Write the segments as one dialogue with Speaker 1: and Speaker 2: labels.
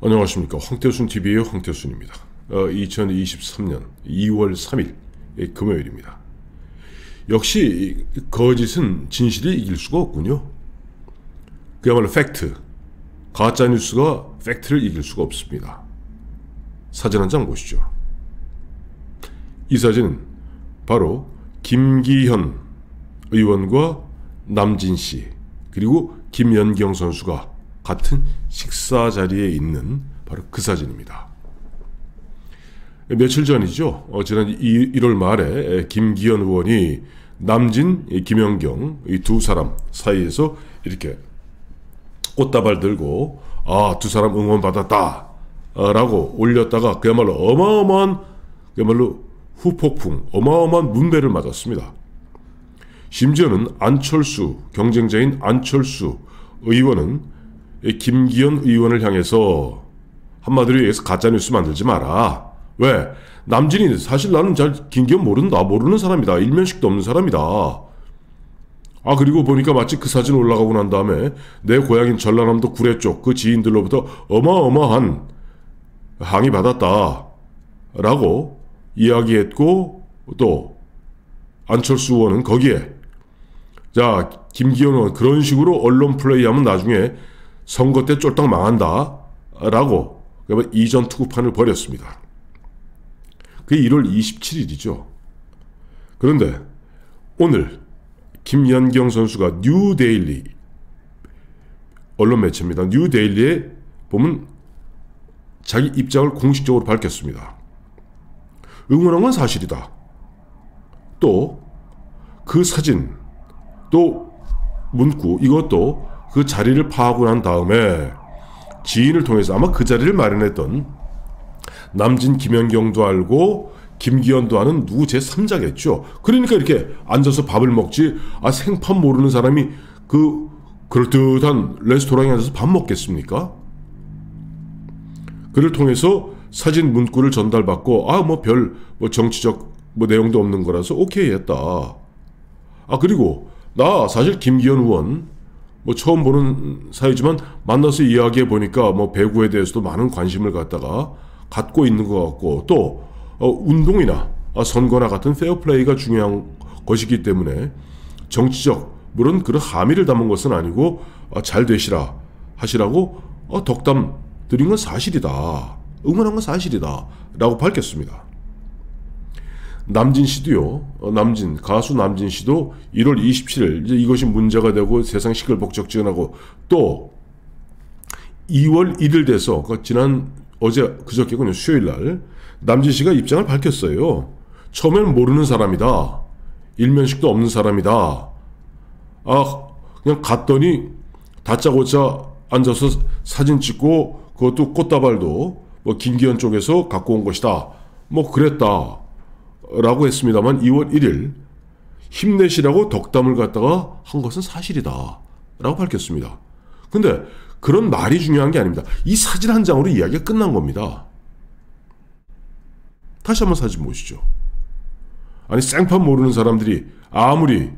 Speaker 1: 안녕하십니까. 황태순 TV의 황태순입니다. 2023년 2월 3일 금요일입니다. 역시 거짓은 진실이 이길 수가 없군요. 그야말로 팩트, 가짜뉴스가 팩트를 이길 수가 없습니다. 사진 한 장 보시죠. 이 사진은 바로 김기현 의원과 남진씨 그리고 김연경 선수가 같은 식사 자리에 있는 바로 그 사진입니다. 며칠 전이죠. 지난 1월 말에 김기현 의원이 남진, 김연경 이 두 사람 사이에서 이렇게 꽃다발 들고 두 사람 응원받았다 라고 올렸다가 그야말로 어마어마한 후폭풍, 어마어마한 문배를 맞았습니다. 심지어는 안철수, 경쟁자인 안철수 의원은 김기현 의원을 향해서 한마디로 얘기해서 가짜뉴스 만들지 마라. 왜? 남진이 사실 나는 잘 김기현 모르는 사람이다. 일면식도 없는 사람이다. 그리고 보니까 마치 그 사진 올라가고 난 다음에 내 고향인 전라남도 구례 쪽 그 지인들로부터 어마어마한 항의 받았다 라고 이야기했고, 또 안철수 의원은 거기에 자 김기현 의원 그런 식으로 언론 플레이하면 나중에 선거 때 쫄딱 망한다 라고 이전 투구판을 벌였습니다. 그게 1월 27일이죠. 그런데 오늘 김연경 선수가 뉴데일리 언론 매체입니다. 뉴데일리에 보면 자기 입장을 공식적으로 밝혔습니다. 응원한 건 사실이다. 또 그 사진, 또 문구 이것도 그 자리를 파악하고 난 다음에 지인을 통해서 아마 그 자리를 마련했던 남진, 김연경도 알고 김기현도 아는 누구 제3자겠죠. 그러니까 이렇게 앉아서 밥을 먹지 생판 모르는 사람이 그 그럴듯한 레스토랑에 앉아서 밥 먹겠습니까? 그를 통해서 사진 문구를 전달받고 정치적 내용도 없는 거라서 오케이 했다. 그리고 나 사실 김기현 의원 처음 보는 사이지만 만나서 이야기해 보니까 배구에 대해서도 많은 관심을 갖고 있는 것 같고, 또 운동이나 선거나 같은 페어플레이가 중요한 것이기 때문에 정치적 물론 그런 함의를 담은 것은 아니고 잘 되시라 하시라고 덕담 드린 건 사실이다. 응원한 건 사실이다 라고 밝혔습니다. 남진 씨도요. 가수 남진 씨도 1월 27일 이제 이것이 문제가 되고 세상 시끌벅적지근하고, 또 2월 1일 돼서 그저께군요. 수요일 날 남진 씨가 입장을 밝혔어요. 처음에는 모르는 사람이다. 일면식도 없는 사람이다. 그냥 갔더니 다짜고짜 앉아서 사진 찍고 그것도 꽃다발도 김기현 쪽에서 갖고 온 것이다. 그랬다. 라고 했습니다만 2월 1일 힘내시라고 덕담을 갖다가 한 것은 사실이다 라고 밝혔습니다. 근데 그런 말이 중요한 게 아닙니다. 이 사진 한 장으로 이야기가 끝난 겁니다. 다시 한번 사진 보시죠. 생판 모르는 사람들이 아무리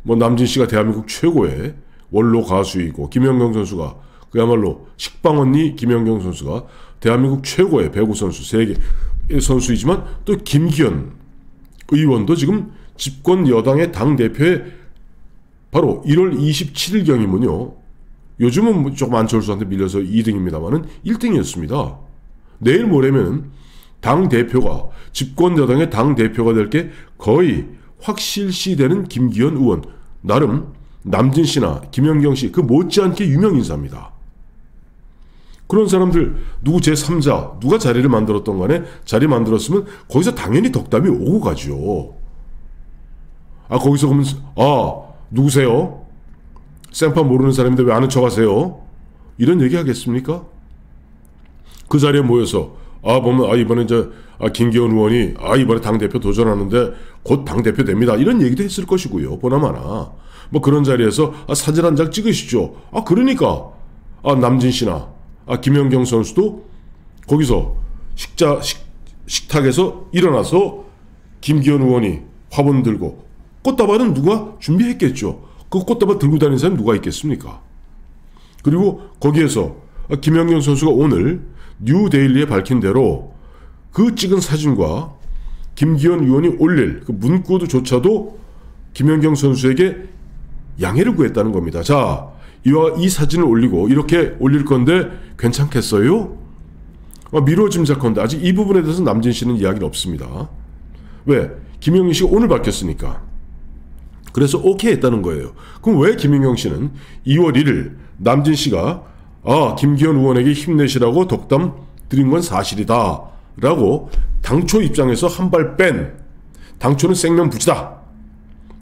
Speaker 1: 남진 씨가 대한민국 최고의 원로 가수이고 김연경 선수가 그야말로 식빵언니 김연경 선수가 대한민국 최고의 배구 선수, 세계 선수이지만 또 김기현 의원도 지금 집권 여당의 당대표에 바로 1월 27일경이면요. 요즘은 조금 안철수한테 밀려서 2등입니다만은 1등이었습니다. 내일 모레면 당대표가, 집권 여당의 당대표가 될 게 거의 확실시되는 김기현 의원, 나름 남진 씨나 김연경 씨 그 못지않게 유명 인사입니다. 그런 사람들 누구 제3자 누가 자리를 만들었던 간에 자리 만들었으면 거기서 당연히 덕담이 오고 가죠. 거기서 그러면 누구세요? 생판 모르는 사람인데 왜 아는 척 하세요? 이런 얘기 하겠습니까? 그 자리에 모여서 보면 이번에 김기현 의원이 이번에 당대표 도전하는데 곧 당대표 됩니다. 이런 얘기도 했을 것이고요. 보나마나 그런 자리에서 사진 한 장 찍으시죠. 그러니까 남진 씨나 김연경 선수도 거기서 식탁에서 일어나서 김기현 의원이 화분 들고 꽃다발은 누가 준비했겠죠. 그 꽃다발 들고 다니는 사람이 누가 있겠습니까? 그리고 거기에서 김연경 선수가 오늘 뉴데일리에 밝힌 대로 그 찍은 사진과 김기현 의원이 올릴 그 문구조차도 김연경 선수에게 양해를 구했다는 겁니다. 자, 이 사진을 올리고 이렇게 올릴 건데 괜찮겠어요? 미뤄 짐작컨대 아직 이 부분에 대해서 남진 씨는 이야기는 없습니다. 왜? 김연경 씨가 오늘 밝혔으니까. 그래서 오케이 했다는 거예요. 그럼 왜 김연경 씨는 2월 1일 남진 씨가 김기현 의원에게 힘내시라고 덕담 드린 건 사실이다 라고 당초 입장에서 한 발 뺀, 당초는 생명부지다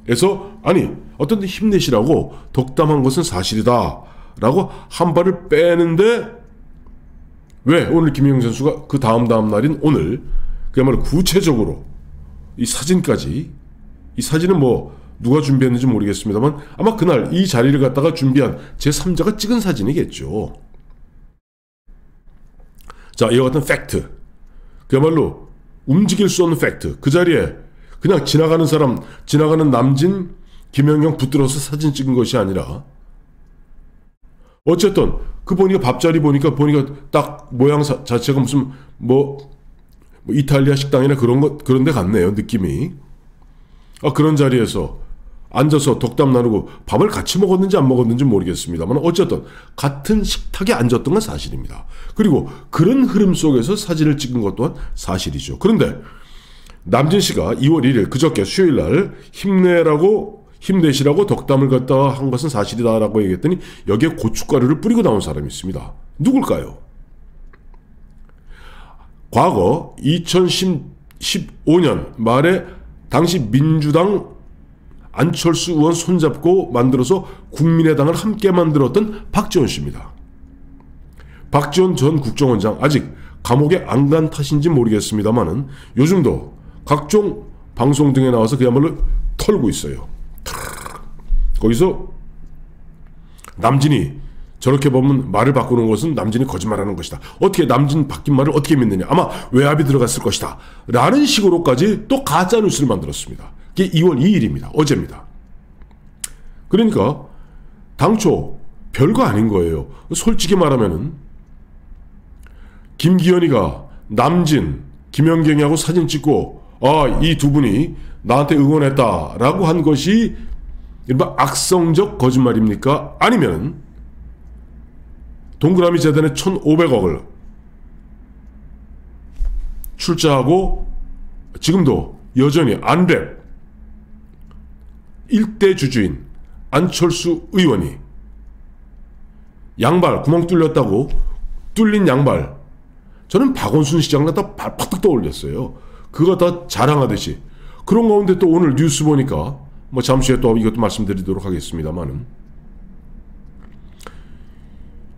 Speaker 1: 그래서 아니 어떤 데 힘내시라고 덕담한 것은 사실이다 라고 한 발을 빼는데 왜 오늘 김연경 선수가 그 다음 날인 오늘 그야말로 구체적으로 이 사진까지, 이 사진은 뭐 누가 준비했는지 모르겠습니다만 아마 그날 이 자리를 갖다가 준비한 제3자가 찍은 사진이겠죠. 자, 이와 같은 팩트, 그야말로 움직일 수 없는 팩트, 그 자리에 그냥 지나가는 사람, 지나가는 남진, 김연경 붙들어서 사진 찍은 것이 아니라 어쨌든 그 보니까 밥자리 보니까 딱 모양 자체가 무슨 뭐 이탈리아 식당이나 그런 데 같네요, 느낌이. 그런 자리에서 앉아서 덕담 나누고 밥을 같이 먹었는지 안 먹었는지 모르겠습니다만 어쨌든 같은 식탁에 앉았던 건 사실입니다. 그리고 그런 흐름 속에서 사진을 찍은 것 또한 사실이죠. 그런데 남진 씨가 2월 1일 그저께 수요일 날 힘내시라고 덕담을 갖다 한 것은 사실이다라고 얘기했더니 여기에 고춧가루를 뿌리고 나온 사람이 있습니다. 누굴까요? 과거 2015년 말에 당시 민주당 안철수 의원 손잡고 만들어서 국민의당을 함께 만들었던 박지원 씨입니다. 박지원 전 국정원장 아직 감옥에 안 간 탓인지 모르겠습니다만은 요즘도 각종 방송 등에 나와서 그야말로 털고 있어요. 거기서 남진이 저렇게 보면 말을 바꾸는 것은 남진이 거짓말하는 것이다. 어떻게 남진 바뀐 말을 어떻게 믿느냐. 아마 외압이 들어갔을 것이다. 라는 식으로까지 또 가짜뉴스를 만들었습니다. 이게 2월 2일입니다. 어제입니다. 그러니까 당초 별거 아닌 거예요. 솔직히 말하면은 김기현이가 남진, 김연경이하고 사진 찍고 이 두 분이 나한테 응원했다라고 한 것이 이른바 악성적 거짓말입니까? 아니면 동그라미 재단에 1,500억을 출자하고 지금도 여전히 안랩 1대 주주인 안철수 의원이 양발 구멍 뚫렸다고 뚫린 양발, 저는 박원순 시장 갖다 팍팍 떠올렸어요. 그거 다 자랑하듯이. 그런 가운데 또 오늘 뉴스 보니까 뭐 잠시 후에 또 이것도 말씀드리도록 하겠습니다만은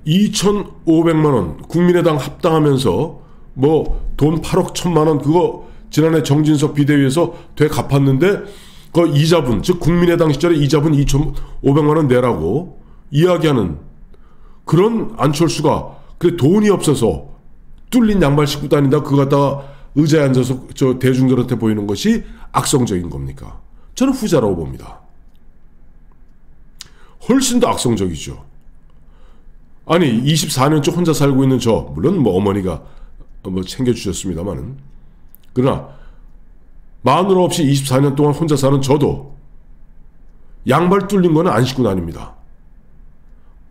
Speaker 1: 2,500만 원 국민의당 합당하면서 뭐 돈 8억 1,000만 원 그거 지난해 정진석 비대위에서 되갚았는데 그 이자분, 즉 국민의당 시절에 이자분 2,500만 원 내라고 이야기하는 그런 안철수가 그 돈이 없어서 뚫린 양말 신고 다닌다 그거 갖다가 의자에 앉아서 저 대중들한테 보이는 것이 악성적인 겁니까? 저는 후자라고 봅니다. 훨씬 더 악성적이죠. 아니 24년째 혼자 살고 있는 저, 물론 뭐 어머니가 뭐 챙겨주셨습니다만은, 그러나 마누라 없이 24년 동안 혼자 사는 저도 양발 뚫린 거는 안 신고 다닙니다.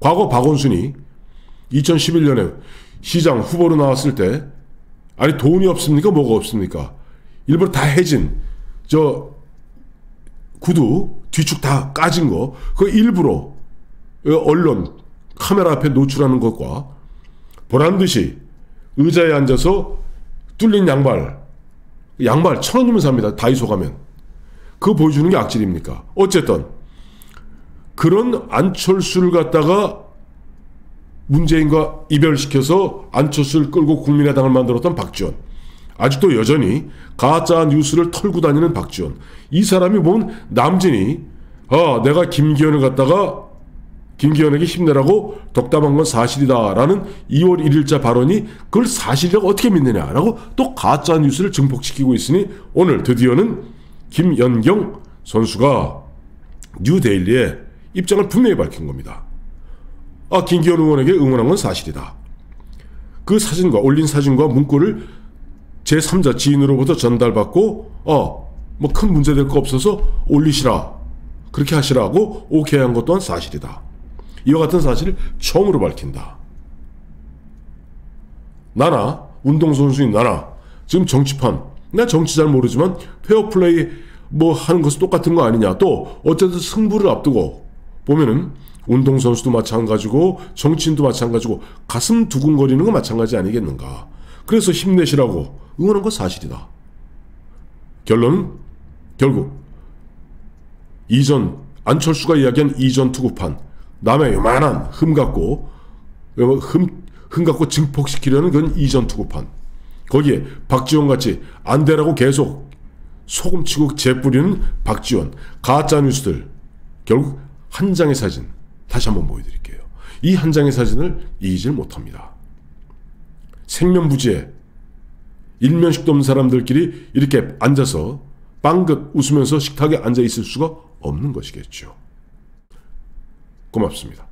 Speaker 1: 과거 박원순이 2011년에 시장 후보로 나왔을 때 아니 돈이 없습니까? 뭐가 없습니까? 일부러 다 해진 저 구두 뒤축 다 까진 거 그거 일부러 언론 카메라 앞에 노출하는 것과 보란듯이 의자에 앉아서 뚫린 양발 1,000원이면 삽니다. 다이소 가면. 그거 보여주는 게 악질입니까? 어쨌든 그런 안철수를 갖다가 문재인과 이별시켜서 안철수를 끌고 국민의당을 만들었던 박지원, 아직도 여전히 가짜 뉴스를 털고 다니는 박지원, 이 사람이 보면 남진이 내가 김기현을 갖다가 김기현에게 힘내라고 덕담한 건 사실이다 라는 2월 1일자 발언이 그걸 사실이라고 어떻게 믿느냐라고 또 가짜 뉴스를 증폭시키고 있으니 오늘 드디어는 김연경 선수가 뉴데일리에 입장을 분명히 밝힌 겁니다. 김기현 의원에게 응원한 건 사실이다. 그 사진과 올린 사진과 문구를 제3자 지인으로부터 전달받고 뭐 큰 문제될 거 없어서 올리시라, 그렇게 하시라고 오케이 한 것 또한 사실이다. 이와 같은 사실을 처음으로 밝힌다. 나나 운동선수인 나나 지금 정치판, 나 정치 잘 모르지만 페어플레이 뭐 하는 것은 똑같은 거 아니냐. 또 어쨌든 승부를 앞두고 보면은 운동선수도 마찬가지고 정치인도 마찬가지고 가슴 두근거리는 거 마찬가지 아니겠는가. 그래서 힘내시라고 응원한 건 사실이다. 결론은 결국 안철수가 이야기한 이전 투구판, 남의 요만한 흠 갖고 증폭시키려는 그건 이전 투구판, 거기에 박지원같이 안 되라고 계속 소금치고 재뿌리는 박지원, 가짜뉴스들, 결국 한 장의 사진 다시 한번 보여드릴게요. 이 한 장의 사진을 이기질 못합니다. 생면부지에 일면식도 없는 사람들끼리 이렇게 앉아서 빵긋 웃으면서 식탁에 앉아 있을 수가 없는 것이겠죠. 고맙습니다.